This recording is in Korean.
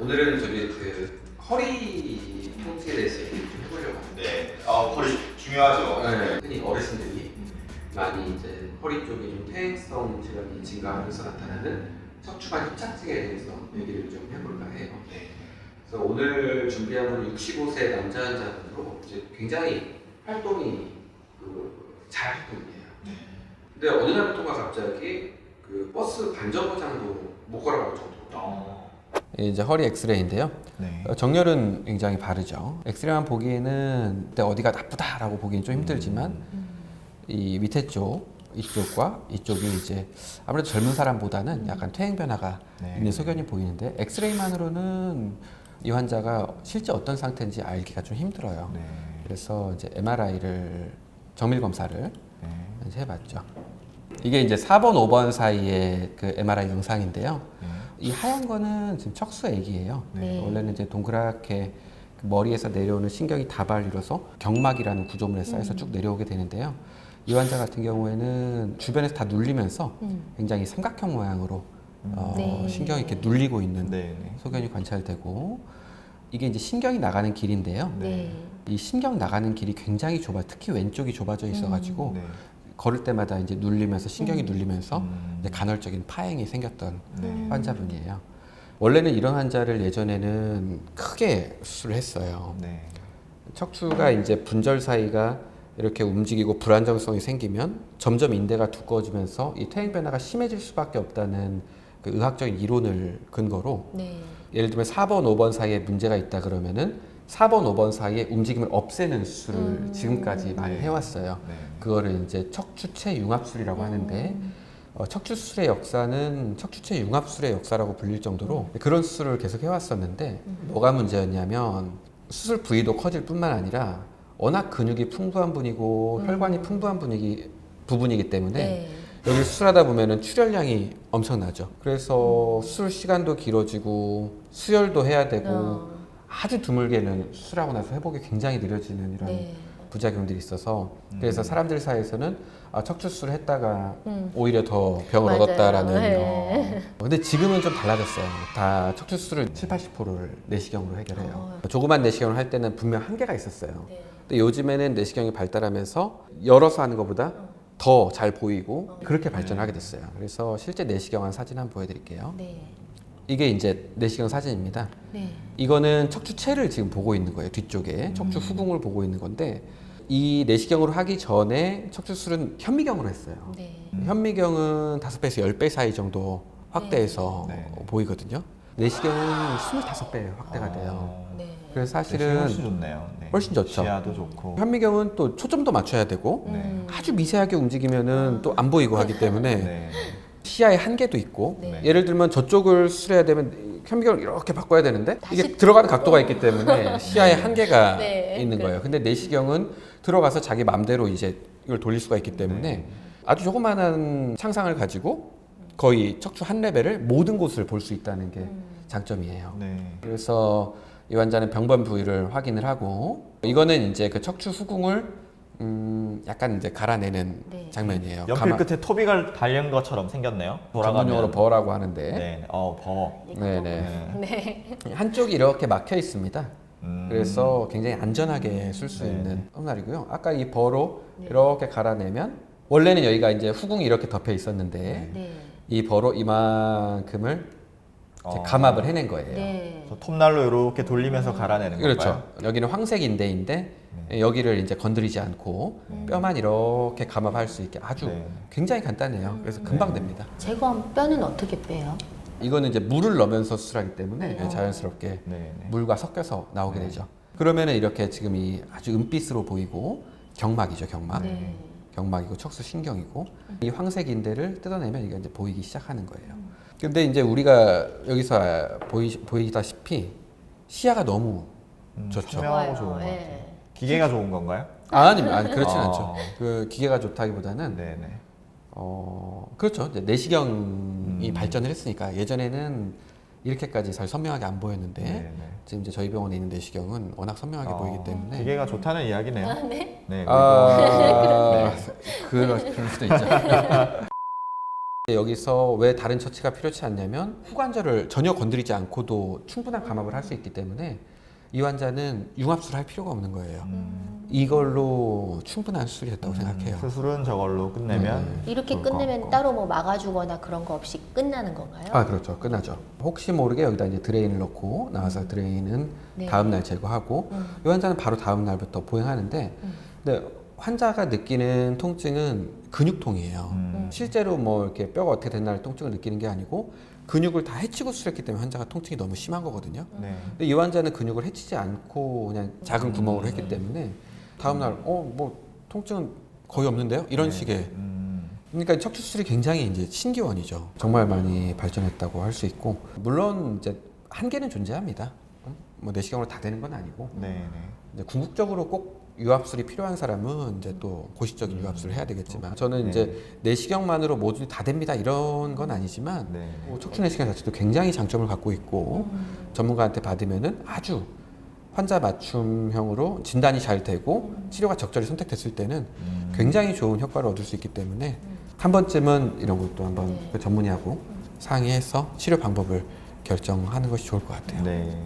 오늘은 저기 그 허리 통증에 대해서 얘기 좀 해보려고 하는데 네. 허리 중요하죠. 네. 흔히 어르신들이 많이 이제 허리 쪽에 좀 퇴행성 질환이 증가하면서 나타나는 척추관 협착증에 대해서 얘기를 좀 해볼까 해요. 네. 그래서 오늘 준비한 건 65세 남자 환자분으로 이제 굉장히 활동이 잘 활동이에요. 네. 근데 어느 날부터가 갑자기 그 버스 반정거장도 못 걸어갈 정도로 이제 허리 엑스레이인데요. 네. 정렬은 굉장히 바르죠. 엑스레이만 보기에는 내 어디가 나쁘다라고 보기는 좀 힘들지만 이 밑에 쪽 이쪽과 이쪽이 이제 아무래도 젊은 사람보다는 약간 퇴행 변화가 네. 있는 소견이 보이는데 엑스레이만으로는 이 환자가 실제 어떤 상태인지 알기가 좀 힘들어요. 네. 그래서 이제 MRI를 정밀 검사를 네. 이제 해봤죠. 이게 이제 4번, 5번 사이의 그 MRI 영상인데요. 네. 이 하얀 거는 지금 척수액이에요. 네. 원래는 이제 동그랗게 그 머리에서 내려오는 신경이 다발 이뤄서 경막이라는 구조물에 쌓여서 쭉 내려오게 되는데요. 이 환자 같은 경우에는 주변에서 다 눌리면서 굉장히 삼각형 모양으로 네. 신경이 이렇게 눌리고 있는 네. 네. 소견이 관찰되고 이게 이제 신경이 나가는 길인데요. 네. 이 신경 나가는 길이 굉장히 좁아, 특히 왼쪽이 좁아져 있어가지고 네. 걸을 때마다 이제 눌리면서 신경이 눌리면서 음. 이제 간헐적인 파행이 생겼던 네. 환자분이에요. 원래는 이런 환자를 예전에는 크게 수술을 했어요. 네. 척추가 이제 분절 사이가 이렇게 움직이고 불안정성이 생기면 점점 인대가 두꺼워지면서 이 퇴행 변화가 심해질 수밖에 없다는 그 의학적인 이론을 근거로 네. 예를 들면 4번, 5번 사이에 문제가 있다 그러면은 4번, 5번 사이에 움직임을 없애는 수술을 지금까지 많이 해왔어요. 네. 그거를 이제 척추체 융합술이라고 하는데 척추 수술의 역사는 척추체 융합술의 역사라고 불릴 정도로 그런 수술을 계속 해왔었는데 뭐가 문제였냐면 수술 부위도 커질 뿐만 아니라 워낙 근육이 풍부한 분이고 혈관이 풍부한 부분이기 때문에 네. 여기 수술하다 보면은 출혈량이 엄청나죠. 그래서 수술 시간도 길어지고 수혈도 해야 되고 아주 드물게는 수술하고 나서 회복이 굉장히 느려지는 이런 네. 부작용들이 있어서 그래서 사람들 사이에서는 척추 수술을 했다가 오히려 더 병을 맞아요. 얻었다라는 네. 근데 지금은 좀 달라졌어요. 다 척추 수술을 70~80%를 내시경으로 해결해요. 어. 조그만 내시경을 할 때는 분명 한계가 있었어요. 네. 근데 요즘에는 내시경이 발달하면서 열어서 하는 것보다 더 잘 보이고 그렇게 발전하게 됐어요. 그래서 실제 내시경한 사진 한번 보여드릴게요. 네. 이게 이제 내시경 사진입니다. 네. 이거는 척추체를 지금 보고 있는 거예요. 뒤쪽에 척추 후궁을 보고 있는 건데 이 내시경으로 하기 전에 척추술은 현미경으로 했어요. 네. 현미경은 5배에서 10배 사이 정도 확대해서 네. 보이거든요. 내시경은 25배 확대가 돼요. 네. 그래서 훨씬 사실은 좋네요. 네. 훨씬 좋죠. 시야도 좋고. 현미경은 또 초점도 맞춰야 되고 네. 아주 미세하게 움직이면은 또 안 보이고 하기 때문에 네. 시야의 한계도 있고 네. 예를 들면 저쪽을 수술해야 되면 현미경을 이렇게 바꿔야 되는데 이게 다시 들어가는 각도가 있기 때문에 시야의 한계가 네. 있는 거예요. 근데 내시경은 들어가서 자기 맘대로 이제 이걸 돌릴 수가 있기 때문에 아주 조그마한 창상을 가지고 거의 척추 한 레벨을 모든 곳을 볼 수 있다는 게 장점이에요. 네. 그래서 이 환자는 병변 부위를 확인을 하고 이거는 이제 그 척추 후궁을 약간 이제 갈아내는 네. 장면이에요. 연필 끝에 토비가 달린 것처럼 생겼네요. 전문용어로 버라고 하는데 네. 버. 네네. 네. 한쪽이 이렇게 막혀 있습니다. 음. 그래서 굉장히 안전하게 쓸 수 네. 있는 홈날이고요. 아까 이 버로 이렇게 갈아내면 원래는 여기가 이제 후궁이 이렇게 덮여 있었는데 네. 이 버로 이만큼을 이제 감압을 해낸 거예요. 네. 그래서 톱날로 이렇게 돌리면서 갈아내는 건가요? 그렇죠. 여기는 황색 인대인데 여기를 이제 건드리지 않고 뼈만 이렇게 감압할 수 있게 아주 네. 굉장히 간단해요. 그래서 금방 됩니다. 제거한 뼈는 어떻게 빼요? 이거는 이제 물을 넣으면서 수술하기 때문에 자연스럽게 네. 네. 물과 섞여서 나오게 되죠. 그러면은 이렇게 지금 이 아주 은빛으로 보이고 경막이죠, 경막. 네. 경막이고 척수 신경이고 이 황색 인대를 뜯어내면 이게 이제 보이기 시작하는 거예요. 근데 이제 우리가 여기서 보이다시피 시야가 너무 좋죠. 투명하고 좋아요. 좋은 것 네. 같아요. 기계가 좋은 건가요? 아닙니다. 아니, 그렇진 아. 않죠. 그 기계가 좋다기보다는 네네. 그렇죠. 이제 내시경이 발전을 했으니까 예전에는 이렇게까지 잘 선명하게 안 보였는데 네네. 지금 이제 저희 병원에 있는 내시경은 워낙 선명하게 보이기 때문에 기계가 좋다는 이야기네요. 네. 네. 아, 그럴 수도 있죠. 여기서 왜 다른 처치가 필요치 않냐면 후관절을 전혀 건드리지 않고도 충분한 감압을 할 수 있기 때문에 이 환자는 융합술을 할 필요가 없는 거예요. 이걸로 충분한 수술이 됐다고 생각해요. 수술은 저걸로 끝내면 이렇게 좋을 것 끝내면 같고. 따로 뭐 막아주거나 그런 거 없이 끝나는 건가요? 아, 그렇죠. 끝나죠. 혹시 모르게 여기다 이제 드레인을 넣고 나와서 드레인은 네. 다음 날 제거하고 이 환자는 바로 다음 날부터 보행하는데 근데 환자가 느끼는 통증은 근육통이에요. 실제로 뭐 이렇게 뼈가 어떻게 됐나를 통증을 느끼는 게 아니고 근육을 다 해치고 수술했기 때문에 환자가 통증이 너무 심한 거거든요. 네. 근데 이 환자는 근육을 해치지 않고 그냥 작은 구멍으로 했기 때문에 다음날 뭐 통증은 거의 없는데요? 이런 식의 그러니까 척추 수술이 굉장히 이제 신기원이죠. 정말 많이 발전했다고 할 수 있고 물론 이제 한계는 존재합니다. 뭐 내시경으로 다 되는 건 아니고 네, 네. 이제 궁극적으로 꼭 유압술이 필요한 사람은 이제 또 고시적인 유압술을 해야 되겠지만 저는 네. 이제 내시경만으로 모두 다 됩니다 이런 건 아니지만 네. 뭐 척추 내시경 자체도 굉장히 장점을 갖고 있고 전문가한테 받으면은 아주 환자 맞춤형으로 진단이 잘 되고 치료가 적절히 선택됐을 때는 굉장히 좋은 효과를 얻을 수 있기 때문에 한 번쯤은 이런 것도 한번 그 전문의하고 상의해서 치료 방법을 결정하는 것이 좋을 것 같아요. 네.